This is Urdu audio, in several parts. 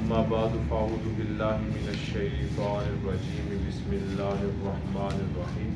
أما بعد فأعوذ بالله من الشيطان الرجيم بسم الله الرحمن الرحيم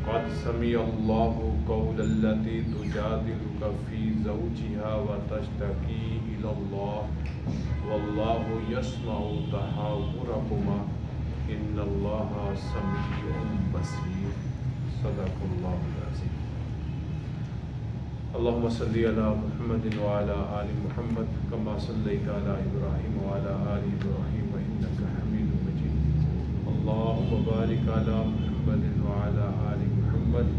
قد سمع الله قول التي تجادلك في زوجها وتشتكي إلى الله والله يسمع تحاوركما إن الله سميع بصير صدق الله العظيم. اللهم صل على محمد وعلى آل محمد كما صليت على إبراهيم وعلى آل إبراهيم إنك حميد مجيد. اللهم بارك على محمد وعلى آل محمد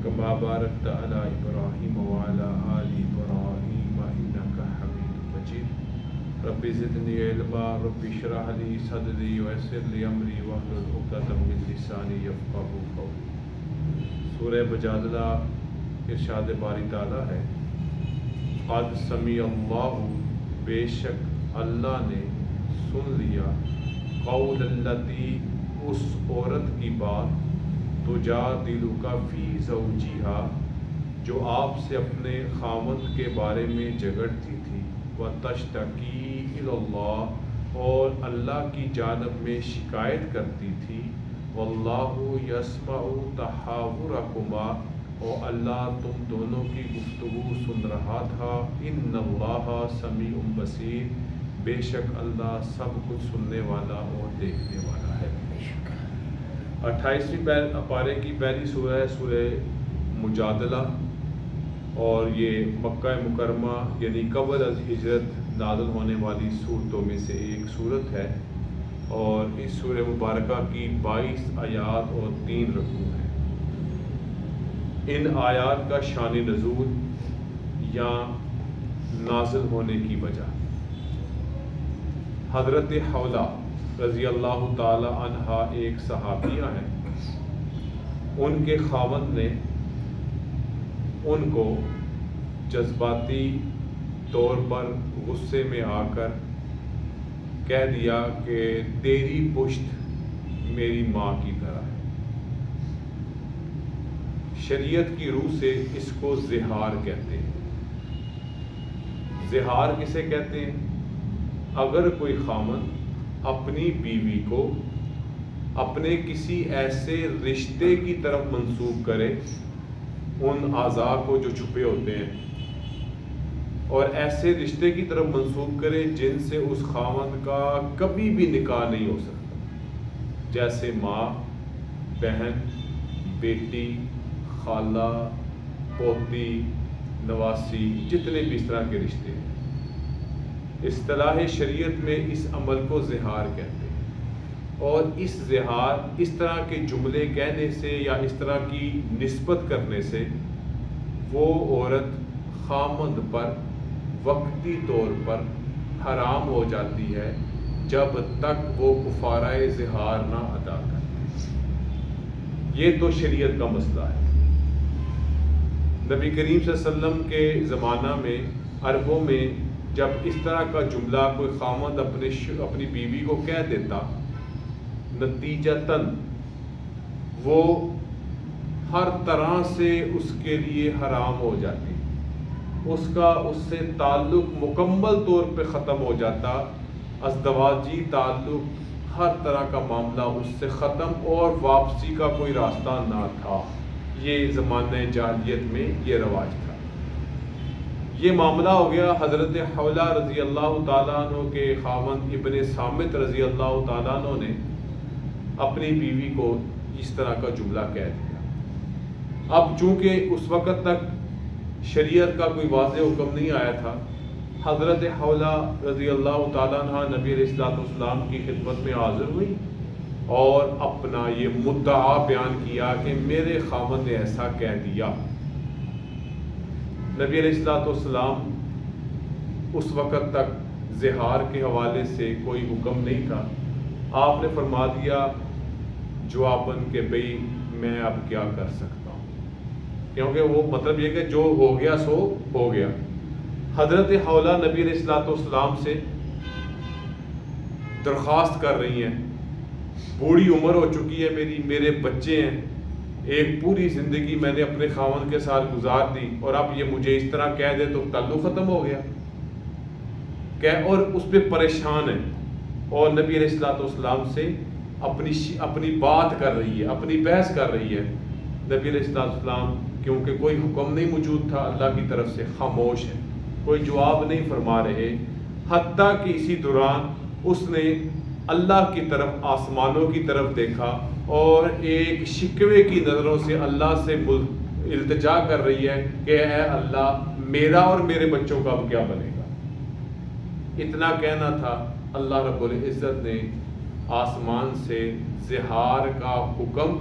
كما باركت على إبراهيم وعلى آل إبراهيم إنك حميد مجيد. رب زدني علما رب اشرح لي صدري ويسر لي أمري واحلل عقدة من لساني يفقهوا قولي. سورہ مجادلہ ارشاد باری تعالیٰ ہے قد سمیع اللہ بے شک اللہ نے سن لیا قول التی اس عورت کی بات تجادلک فی زوجہا جو آپ سے اپنے خاوند کے بارے میں جھگڑتی تھی وتشتکی الی اللہ اور اللہ کی جانب میں شکایت کرتی تھی واللہ یسمع تحاورکما اور اللہ تم دونوں کی گفتگو سن رہا تھا ان اللہ سمیع بصیر بے شک اللہ سب کچھ سننے والا اور دیکھنے والا ہے. 28ویں پارے کی پہلی سورہ ہے سورہ مجادلہ اور یہ مکہ مکرمہ یعنی قبل از ہجرت نازل ہونے والی صورتوں میں سے ایک صورت ہے اور اس سورہ مبارکہ کی 22 آیات اور 3 رکوع ہیں. ان آیات کا شان نزول یا نازل ہونے کی وجہ حضرت حولہ رضی اللہ تعالی عنہا ایک صحابیہ ہیں. ان کے خاوند نے ان کو جذباتی طور پر غصے میں آ کر کہہ دیا کہ تیری پشت میری ماں کی طرح ہے. شریعت کی روح سے اس کو زہار کہتے ہیں. زہار کسے کہتے ہیں؟ اگر کوئی خاوند اپنی بیوی کو اپنے کسی ایسے رشتے کی طرف منسوب کرے ان اعضاء کو جو چھپے ہوتے ہیں اور ایسے رشتے کی طرف منسوب کرے جن سے اس خاوند کا کبھی بھی نکاح نہیں ہو سکتا، جیسے ماں، بہن، بیٹی، خالہ، پوتی، نواسی، جتنے بھی اس طرح کے رشتے ہیں. اصطلاح شریعت میں اس عمل کو زہار کہتے ہیں اور اس زہار اس طرح کے جملے کہنے سے یا اس طرح کی نسبت کرنے سے وہ عورت خاوند پر وقتی طور پر حرام ہو جاتی ہے جب تک وہ کفارہ زہار نہ ادا کرے. یہ تو شریعت کا مسئلہ ہے. نبی کریم صلی اللہ علیہ وسلم کے زمانہ میں عربوں میں جب اس طرح کا جملہ کوئی خاوند اپنی بیوی کو کہہ دیتا نتیجتاً وہ ہر طرح سے اس کے لیے حرام ہو جاتی، اس کا اس سے تعلق مکمل طور پہ ختم ہو جاتا، ازدواجی تعلق ہر طرح کا معاملہ اس سے ختم اور واپسی کا کوئی راستہ نہ تھا. یہ زمانہ جاہلیت میں یہ رواج تھا. یہ معاملہ ہو گیا حضرت حولہ رضی اللہ تعالیٰ عنہ کے خاوند ابن صامت رضی اللہ تعالیٰ عنہ نے اپنی بیوی کو اس طرح کا جملہ کہہ دیا. اب چونکہ اس وقت تک شریعت کا کوئی واضح حکم نہیں آیا تھا، حضرت حولہ رضی اللہ تعالیٰ عنہ نبی علیہ الصلوۃ والسلام کی خدمت میں حاضر ہوئی اور اپنا یہ مدعا بیان کیا کہ میرے خاوند نے ایسا کہہ دیا. نبی علیہ الصلوۃ والسلام اس وقت تک زہار کے حوالے سے کوئی حکم نہیں تھا. آپ نے فرما دیا جواباً کہ بھئی میں اب کیا کر سکتا ہوں، کیونکہ وہ مطلب یہ کہ جو ہو گیا سو ہو گیا. حضرت حولہ نبی علیہ الصلوۃ والسلام سے درخواست کر رہی ہیں بوڑھی عمر ہو چکی ہے میرے بچے ہیں، ایک پوری زندگی میں نے اپنے خاوند کے ساتھ گزار دی اور اب یہ مجھے اس طرح کہہ دے تو تعلق ختم ہو گیا. کہ اور اس پہ پریشان ہے اور نبی علیہ الصلوۃ والسلام سے اپنی بات کر رہی ہے، اپنی بحث کر رہی ہے. نبی علیہ الصلوۃ والسلام کیونکہ کوئی حکم نہیں موجود تھا اللہ کی طرف سے، خاموش ہے، کوئی جواب نہیں فرما رہے. حتیٰ کہ اسی دوران اس نے اللہ کی طرف، آسمانوں کی طرف دیکھا اور ایک شکوے کی نظروں سے اللہ سے التجا کر رہی ہے کہ اے اللہ میرا اور میرے بچوں کا اب کیا بنے گا. اتنا کہنا تھا، اللہ رب العزت نے آسمان سے زہار کا حکم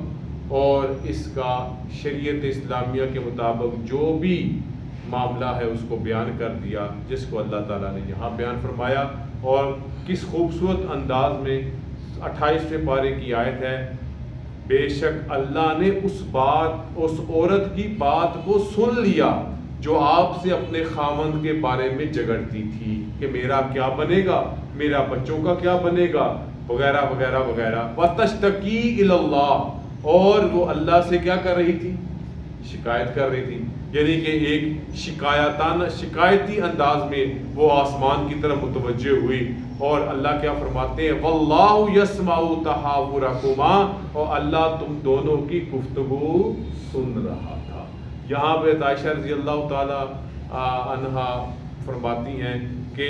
اور اس کا شریعت اسلامیہ کے مطابق جو بھی معاملہ ہے اس کو بیان کر دیا، جس کو اللہ تعالیٰ نے یہاں بیان فرمایا. اور کس خوبصورت انداز میں 28ویں پارے کی آیت ہے، بے شک اللہ نے اس عورت کی بات کو سن لیا جو آپ سے اپنے خاوند کے بارے میں جھگڑتی تھی کہ میرا کیا بنے گا، میرا بچوں کا کیا بنے گا، وغیرہ وغیرہ وغیرہ. وَتَشْتَكِي إِلَى اللَّهِ، اور وہ اللہ سے کیا کر رہی تھی؟ شکایت کر رہی تھی. یعنی کہ ایک شکایتی انداز میں وہ آسمان کی طرف متوجہ ہوئی. اور اللہ کیا فرماتے ہیں، وَاللَّهُ يَسْمَعُ تَحَاوُرَكُمَا، اور اللہ تم دونوں کی گفتگو سن رہا تھا. یہاں پہ عائشہ رضی اللہ تعالی عنہا فرماتی ہیں کہ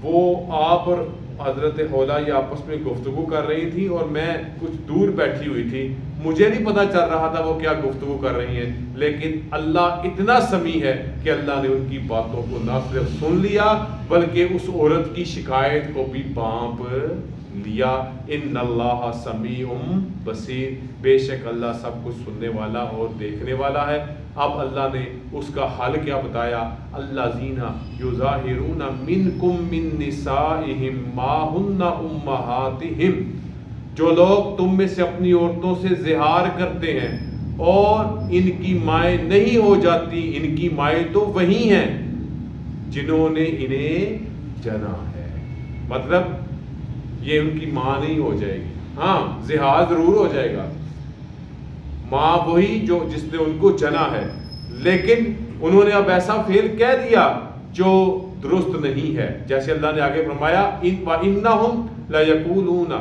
وہ آپ اور حضرت حولا یہ آپس میں گفتگو کر رہی تھی اور میں کچھ دور بیٹھی ہوئی تھی، مجھے نہیں پتہ چل رہا تھا وہ کیا گفتگو کر رہی ہیں. لیکن اللہ اتنا سمیع ہے کہ اللہ نے ان کی باتوں کو نہ صرف سن لیا بلکہ اس عورت کی شکایت کو بھی بانپ لیا. ان اللہ سمیع بصیر، بے شک اللہ سب کچھ سننے والا اور دیکھنے والا ہے. اب اللہ نے اس کا حل کیا بتایا، الذین یظاہرون منکم من نسائہم ما ہن امہاتہم، جو لوگ تم میں سے اپنی عورتوں سے زہار کرتے ہیں اور ان کی مائیں نہیں ہو جاتی، ان کی مائیں تو وہی ہیں جنہوں نے انہیں جنا ہے. مطلب یہ ان کی ماں نہیں ہو جائے گی، ہاں زہار ضرور ہو جائے گا، ماں وہی جو جس نے ان کو جنا ہے، لیکن انہوں نے اب ایسا فعل کہہ دیا جو درست نہیں ہے. جیسے اللہ نے آگے فرمایا، وَإِنَّهُمْ لَيَقُولُونَ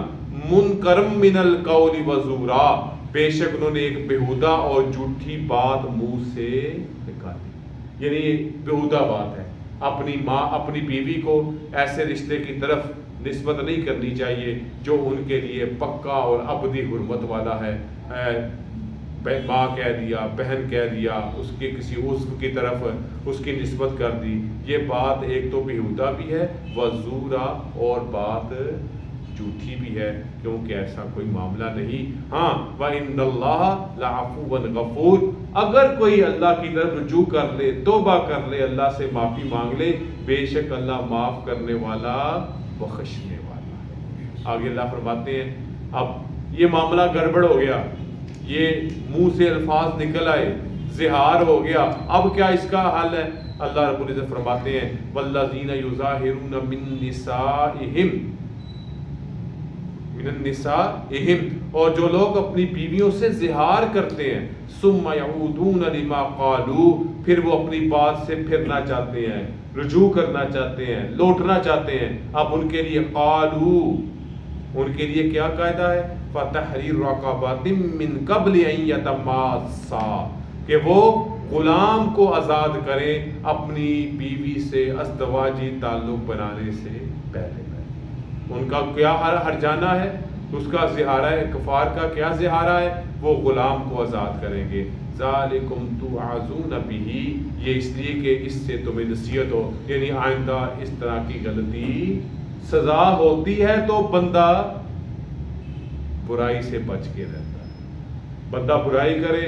مُنْكَرًا مِنَ الْقَوْلِ وَزُورًا، بے شک انہوں نے ایک بےہودہ اور جھوٹی بات منہ سے نکالی. یعنی بےہودہ بات ہے، اپنی ماں اپنی بیوی کو ایسے رشتے کی طرف نسبت نہیں کرنی چاہیے جو ان کے لیے پکا اور ابدی حرمت والا ہے. ماں کہہ دیا، بہن کہہ دیا، اس کے کسی عضو کی طرف اس کی نسبت کر دی، یہ بات ایک تو بےہودہ بھی ہے، وزورا، اور بات جھوٹی بھی ہے، کیونکہ ایسا کوئی معاملہ نہیں. ہاں وَإِنَّ اللَّهَ لَعَفُوٌّ غَفُورٌ، اگر کوئی اللہ کی طرف رجوع کر لے، توبہ کر لے، اللہ سے معافی مانگ لے، بے شک اللہ معاف کرنے والا، بخشنے والا ہے. آگے اللہ فرماتے ہیں اب یہ معاملہ گڑبڑ ہو گیا، یہ منہ سے الفاظ نکل آئے، زہار ہو گیا، اب کیا اس کا حل ہے؟ اللہ رب العزت فرماتے ہیں، وَالَّذِينَ يُظَاهِرُونَ من النسائہم، اور جو لوگ اپنی بیویوں سے زہار کرتے ہیں، ثُمَّ يَعُودُونَ لِمَا قَالُوا، پھر وہ اپنی بات سے پھرنا چاہتے ہیں، رجوع کرنا چاہتے ہیں، لوٹنا چاہتے ہیں. اب ان کے لیے قالوا، ان کے لیے کیا قاعدہ ہے؟ فَتَحْرِيرُ رَقَبَةٍ مِّن قَبْلِ أَن يَتَمَاسَّا، کہ وہ غلام کو آزاد کریں اپنی بیوی سے ازدواجی تعلق بنانے سے پہلے. ان کا کیا ہرجانہ ہے؟ اس کا زہارہ کفار کا کیا زہارہ ہے؟ وہ غلام کو آزاد کریں گے. ذَلِكُمْ تُوعَظُونَ بِهِ، یہ اس لیے کہ اس سے تمہیں نصیحت ہو، یعنی آئندہ اس طرح کی غلطی سزا ہوتی ہے تو بندہ برائی سے بچ کے رہتا ہے. بندہ برائی کرے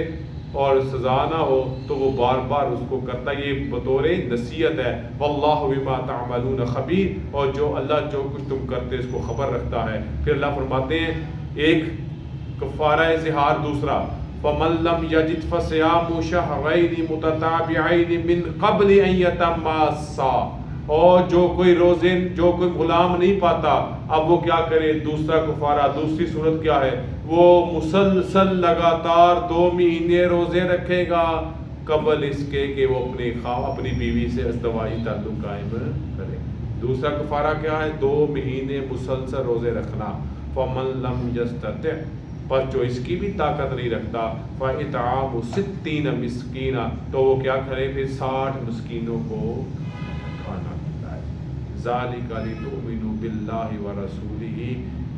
اور سزا نہ ہو تو وہ بار بار اس کو کرتا، یہ بطور نصیحت ہے. واللہ بما تعملون خبیر، اور جو اللہ جو کچھ تم کرتے اس کو خبر رکھتا ہے. پھر اللہ فرماتے ہیں ایک کفارہ زہار، دوسرا فَمَن لَّمْ يَجِدْ فَصِيَامُ شَهْرَيْنِ مُتَتَابِعَيْنِ مِن قَبْلِ أَن يَتَمَاسَّا، اور جو کوئی غلام نہیں پاتا، اب وہ کیا کرے؟ دوسرا کفارہ، دوسری صورت کیا ہے؟ وہ مسلسل لگاتار 2 مہینے روزے رکھے گا قبل اس کے کہ وہ اپنی بیوی سے ازدواجی تعلق قائم کرے. دوسرا کفارہ کیا ہے؟ 2 مہینے مسلسل روزے رکھنا. فمن لم یستطع، پس جو اس کی بھی طاقت نہیں رکھتا، فاطعام 60 مسکینا، تو وہ کیا کرے پھر 60 مسکینوں کو کھانا کھلائے. ذالک لتؤمنوا باللہ ورسولہ،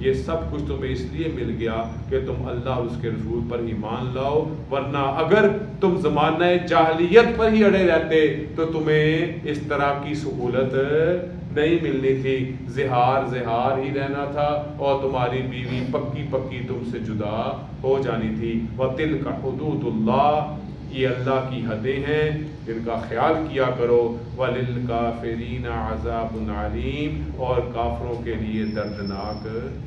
یہ سب کچھ تمہیں اس لیے مل گیا کہ تم اللہ اور اس کے رسول پر ایمان لاؤ، ورنہ اگر تم زمانہ جاہلیت پر ہی اڑے رہتے تو تمہیں اس طرح کی سہولت نہیں ملنی تھی. زہار ہی رہنا تھا اور تمہاری بیوی پکی تم سے جدا ہو جانی تھی. وَتِلْكَ حُدُودُ اللَّهِ، یہ اللہ کی حدیں ہیں جن کا خیال کیا کرو. وَلِلْكَافِرِينَ عَذَابٌ عَلِيمٌ، اور کافروں کے لیے دردناک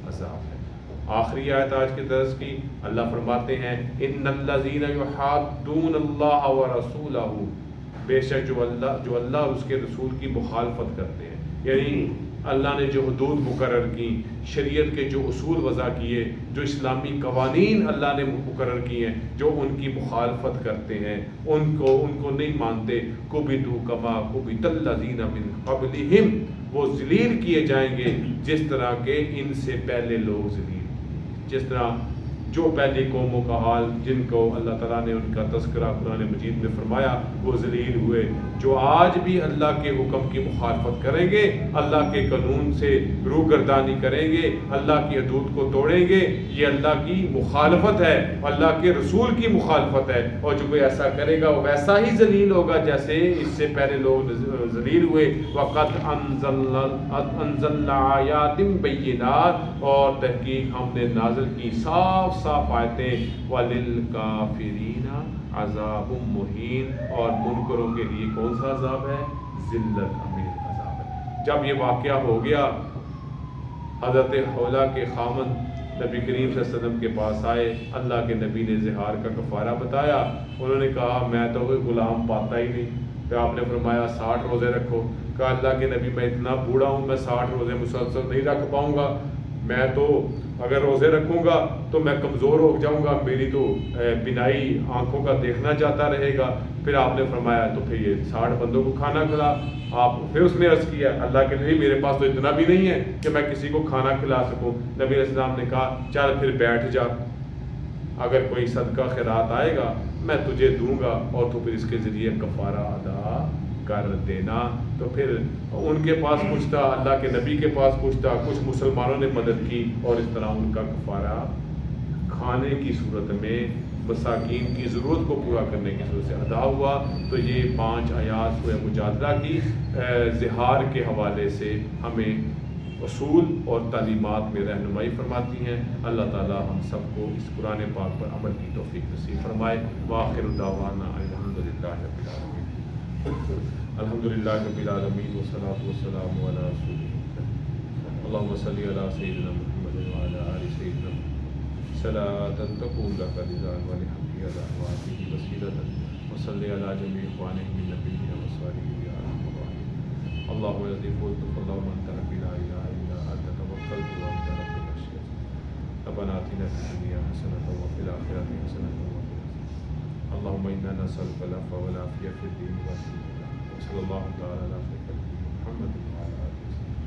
عذاب ہے. آخری آیت آج کے درس کی، اللہ فرماتے ہیں إِنَّ الَّذِينَ يُحَادُّونَ اللَّهَ وَرَسُولَهُ، بے شک جو اللہ اور اس کے رسول کی مخالفت کرتے ہیں، یعنی اللہ نے جو حدود مقرر کی، شریعت کے جو اصول وضع کیے، جو اسلامی قوانین اللہ نے مقرر کیے ہیں، جو ان کی مخالفت کرتے ہیں، ان کو نہیں مانتے، کُبِتُوا کَمَا کُبِتَ الَّذِينَ مِن قَبْلِهِمْ، وہ ذلیل کیے جائیں گے جس طرح کے ان سے پہلے لوگ ذلیل، جس طرح جو پہلی قوموں کا حال جن کو اللہ تعالیٰ نے ان کا تذکرہ قرآن مجید میں فرمایا، وہ ذلیل ہوئے. جو آج بھی اللہ کے حکم کی مخالفت کریں گے، اللہ کے قانون سے روگردانی کریں گے، اللہ کی حدود کو توڑیں گے، یہ اللہ کی مخالفت ہے، اللہ کے رسول کی مخالفت ہے. اور جو کوئی ایسا کرے گا وہ ویسا ہی ذلیل ہوگا جیسے اس سے پہلے لوگ ذلیل ہوئے. وَقَدْ أَنزَلْنَا آیَاتٍ بَيِّنَاتٍ، اور تحقیق ہم نے نازل کی صاف آیتیں. وَلِلْكَافِرِينَ عَذَابٌ مُّهِينٌ، اور منکروں کے لیے کون سا عذاب ہے؟ ذلت امیر عذاب ہے. جب یہ واقعہ ہو گیا، حضرت حولہ کے خامند نبی کریم صلی اللہ علیہ وسلم کے پاس آئے. اللہ کے نبی نے زہار کا کفارہ بتایا. انہوں نے کہا میں تو کوئی غلام پاتا ہی نہیں. پھر آپ نے فرمایا 60 روزے رکھو. کہا اللہ کے نبی میں اتنا بوڑھا ہوں، میں 60 روزے مسلسل نہیں رکھ پاؤں گا. میں تو اگر روزے رکھوں گا تو میں کمزور ہو جاؤں گا، میری تو بینائی آنکھوں کا دیکھنا جاتا رہے گا. پھر آپ نے فرمایا تو پھر یہ 60 بندوں کو کھانا کھلا. آپ پھر اس نے عرض کیا اللہ کے نبی میرے پاس تو اتنا بھی نہیں ہے کہ میں کسی کو کھانا کھلا سکوں. نبی علیہ السلام نے کہا چل پھر بیٹھ جا، اگر کوئی صدقہ خیرات آئے گا میں تجھے دوں گا اور تو پھر اس کے ذریعے کفارہ ادا کر دینا. تو پھر ان کے پاس کچھ تھا، اللہ کے نبی کے پاس کچھ تھا، کچھ مسلمانوں نے مدد کی اور اس طرح ان کا کفارہ کھانے کی صورت میں مساکین کی ضرورت کو پورا کرنے کی صورت سے ادا ہوا. تو یہ 5 آیات سورہ مجادلہ کی زہار کے حوالے سے ہمیں اصول اور تعلیمات میں رہنمائی فرماتی ہیں. اللہ تعالی ہم سب کو اس قرآن پاک پر عمل کی توفیق نصیب فرمائے. وآخر دعوانا الحمدللہ رب العالمین. الحمدللہ رب العالمین والصلاة والسلام علی رسول اللہ. اللہم صلی علی سیدنا محمد وعلی آل سیدنا محمد صلاة تقول لك رضا ولحمد على وعده وسيلة وصلی علی جميع اخوانه من نبینا وصالحین یا ارحم الراحمین. اللہم الذی قلت اللہم انت ربی لا الہ الا انت توکلت وانت رب العرش العظیم. ربنا آتنا فی الدنیا حسنة وفی الآخرة حسنة وقنا عذاب. اللہم انا نسألک العفو والعافیة فی الدین والدنیا. وصلی اللہ تعالی علی خیر خلقہ محمد